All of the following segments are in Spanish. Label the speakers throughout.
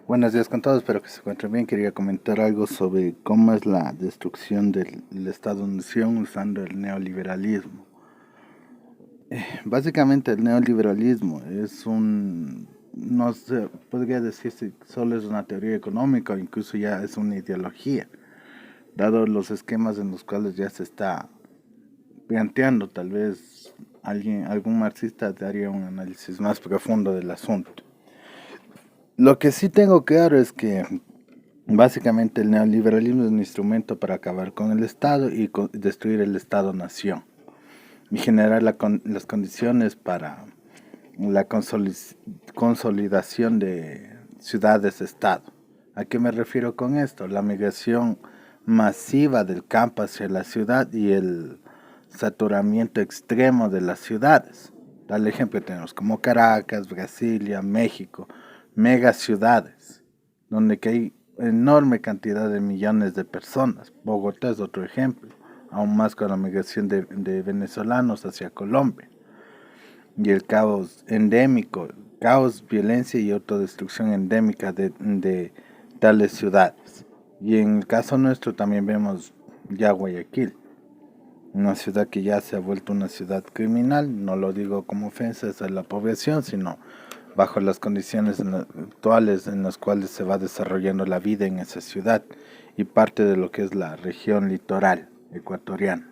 Speaker 1: Buenos días con todos, espero que se encuentren bien. Quería comentar algo sobre cómo es la destrucción del Estado-nación usando el neoliberalismo. Básicamente el neoliberalismo no sé, podría decirse solo es una teoría económica o incluso ya es una ideología, dado los esquemas en los cuales ya se está planteando. Tal vez algún marxista daría un análisis más profundo del asunto. Lo que sí tengo claro es que básicamente el neoliberalismo es un instrumento para acabar con el Estado y destruir el Estado-nación y generar las condiciones para la consolidación de ciudades-estado. ¿A qué me refiero con esto? La migración masiva del campo hacia la ciudad y el saturamiento extremo de las ciudades. Tal ejemplo tenemos como Caracas, Brasilia, México, megaciudades, donde que hay enorme cantidad de millones de personas. Bogotá es otro ejemplo, aún más con la migración de venezolanos hacia Colombia. Y el caos endémico, caos, violencia y autodestrucción endémica de tales ciudades. Y en el caso nuestro también vemos ya Guayaquil, una ciudad que ya se ha vuelto una ciudad criminal. No lo digo como ofensa a la población, sino bajo las condiciones actuales en las cuales se va desarrollando la vida en esa ciudad y parte de lo que es la región litoral ecuatoriana,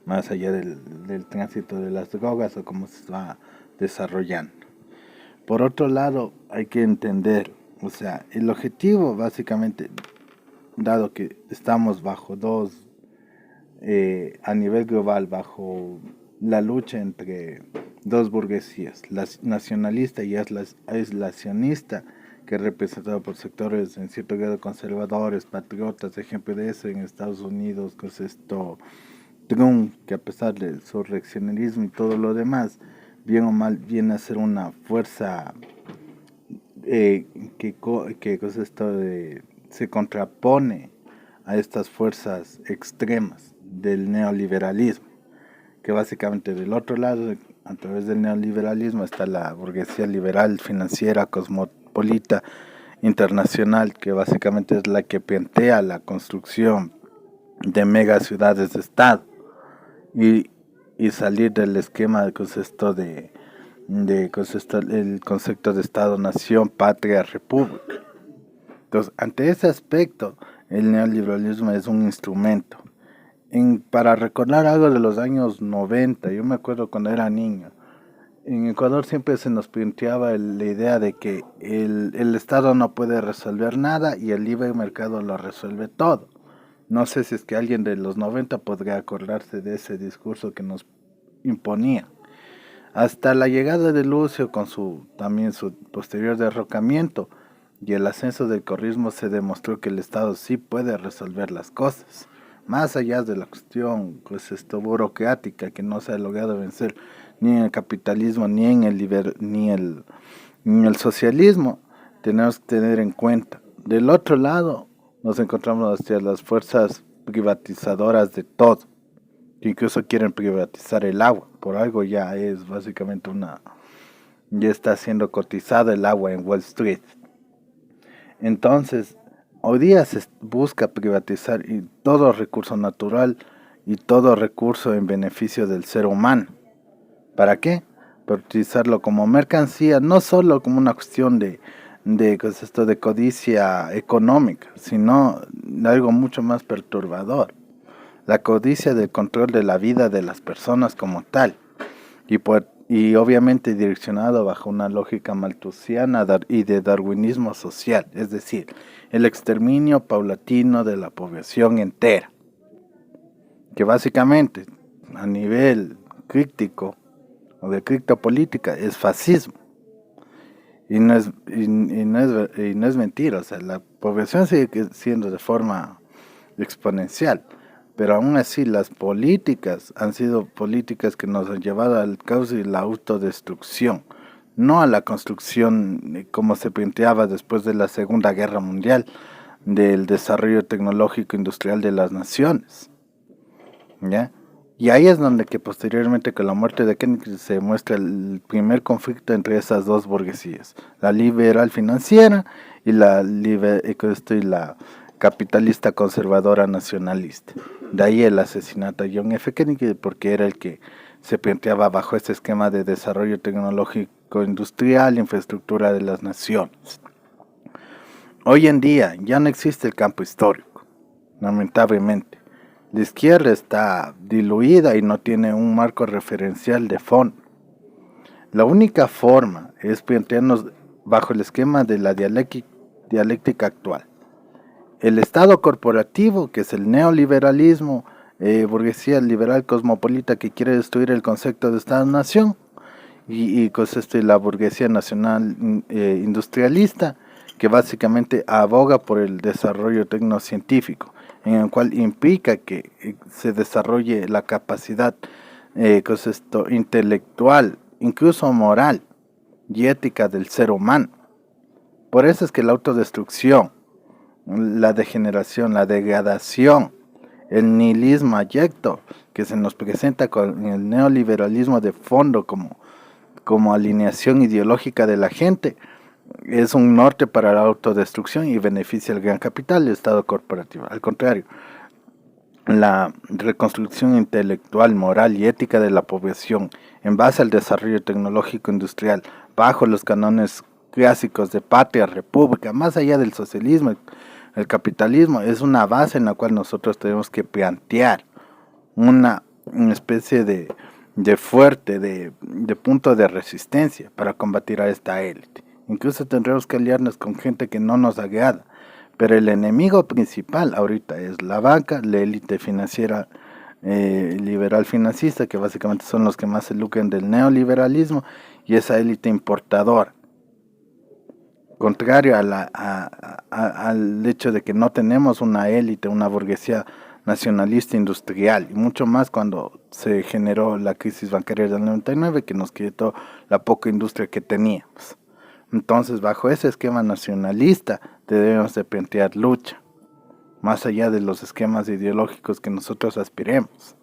Speaker 1: más allá del tránsito de las drogas o cómo se va desarrollando. Por otro lado, hay que entender, o sea, el objetivo básicamente, dado que estamos bajo a nivel global, bajo la lucha entre dos burguesías, la nacionalista y aislacionista, que es representado por sectores en cierto grado conservadores, patriotas. Ejemplo de eso en Estados Unidos, que es esto, Trump, que a pesar de su reaccionarismo y todo lo demás, bien o mal viene a ser una fuerza se contrapone a estas fuerzas extremas del neoliberalismo, que básicamente del otro lado, a través del neoliberalismo, está la burguesía liberal, financiera, cosmopolita, internacional, que básicamente es la que plantea la construcción de megaciudades de Estado y, y salir del esquema del concepto el concepto de Estado, nación, patria, república. Entonces, ante ese aspecto, el neoliberalismo es un instrumento. Para recordar algo de los años 90, yo me acuerdo cuando era niño, en Ecuador siempre se nos planteaba la idea de que el Estado no puede resolver nada y el libre mercado lo resuelve todo. No sé si es que alguien de los 90 podría acordarse de ese discurso que nos imponía. Hasta la llegada de Lucio con también su posterior derrocamiento y el ascenso del corrismo, se demostró que el Estado sí puede resolver las cosas, más allá de la cuestión pues burocrática que no se ha logrado vencer ni en el capitalismo ni en ni el socialismo. Tenemos que tener en cuenta. Del otro lado nos encontramos hacia las fuerzas privatizadoras de todo, que incluso quieren privatizar el agua. Por algo ya es básicamente ya está siendo cotizada el agua en Wall Street. Entonces, hoy día se busca privatizar y todo recurso natural y todo recurso en beneficio del ser humano. ¿Para qué? Para utilizarlo como mercancía, no solo como una cuestión pues de codicia económica, sino algo mucho más perturbador: la codicia del control de la vida de las personas como tal, y obviamente direccionado bajo una lógica malthusiana y de darwinismo social, es decir, el exterminio paulatino de la población entera, que básicamente a nivel crítico o de criptopolítica es fascismo. Y no es mentira, o sea, la población sigue siendo de forma exponencial, pero aún así las políticas han sido políticas que nos han llevado al caos y la autodestrucción, no a la construcción como se planteaba después de la Segunda Guerra Mundial, del desarrollo tecnológico industrial de las naciones, ¿ya? Y ahí es donde que posteriormente con la muerte de Kennedy se muestra el primer conflicto entre esas dos burguesías, la liberal financiera y la capitalista conservadora nacionalista. De ahí el asesinato de John F. Kennedy, porque era el que se planteaba bajo este esquema de desarrollo tecnológico industrial, infraestructura de las naciones. Hoy en día ya no existe el campo histórico, lamentablemente. La izquierda está diluida y no tiene un marco referencial de fondo. La única forma es plantearnos bajo el esquema de la dialéctica actual. El Estado corporativo, que es el neoliberalismo, burguesía liberal cosmopolita que quiere destruir el concepto de Estado-nación, y la burguesía nacional industrialista, que básicamente aboga por el desarrollo tecnocientífico, en el cual implica que se desarrolle la capacidad intelectual, incluso moral y ética del ser humano. Por eso es que la autodestrucción, la degeneración, la degradación, el nihilismo abyecto que se nos presenta con el neoliberalismo de fondo como alineación ideológica de la gente, es un norte para la autodestrucción y beneficia al gran capital del Estado corporativo. Al contrario, la reconstrucción intelectual, moral y ética de la población en base al desarrollo tecnológico industrial bajo los cánones clásicos de patria, república, más allá del socialismo, el capitalismo, es una base en la cual nosotros tenemos que plantear una especie de fuerte, de punto de resistencia para combatir a esta élite. Incluso tendremos que aliarnos con gente que no nos agrada, pero el enemigo principal ahorita es la banca, la élite financiera liberal financista, que básicamente son los que más se lucran del neoliberalismo, y esa élite importadora. Contrario al hecho de que no tenemos una élite, una burguesía nacionalista industrial, y mucho más cuando se generó la crisis bancaria del 99, que nos quitó la poca industria que teníamos. Entonces, bajo ese esquema nacionalista, debemos de plantear lucha, más allá de los esquemas ideológicos que nosotros aspiremos.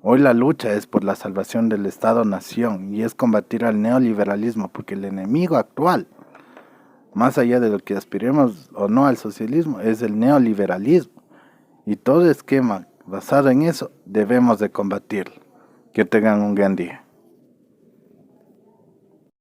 Speaker 1: Hoy la lucha es por la salvación del Estado-nación y es combatir al neoliberalismo, porque el enemigo actual, más allá de lo que aspiremos o no al socialismo, es el neoliberalismo. Y todo esquema basado en eso debemos de combatirlo. Que tengan un gran día.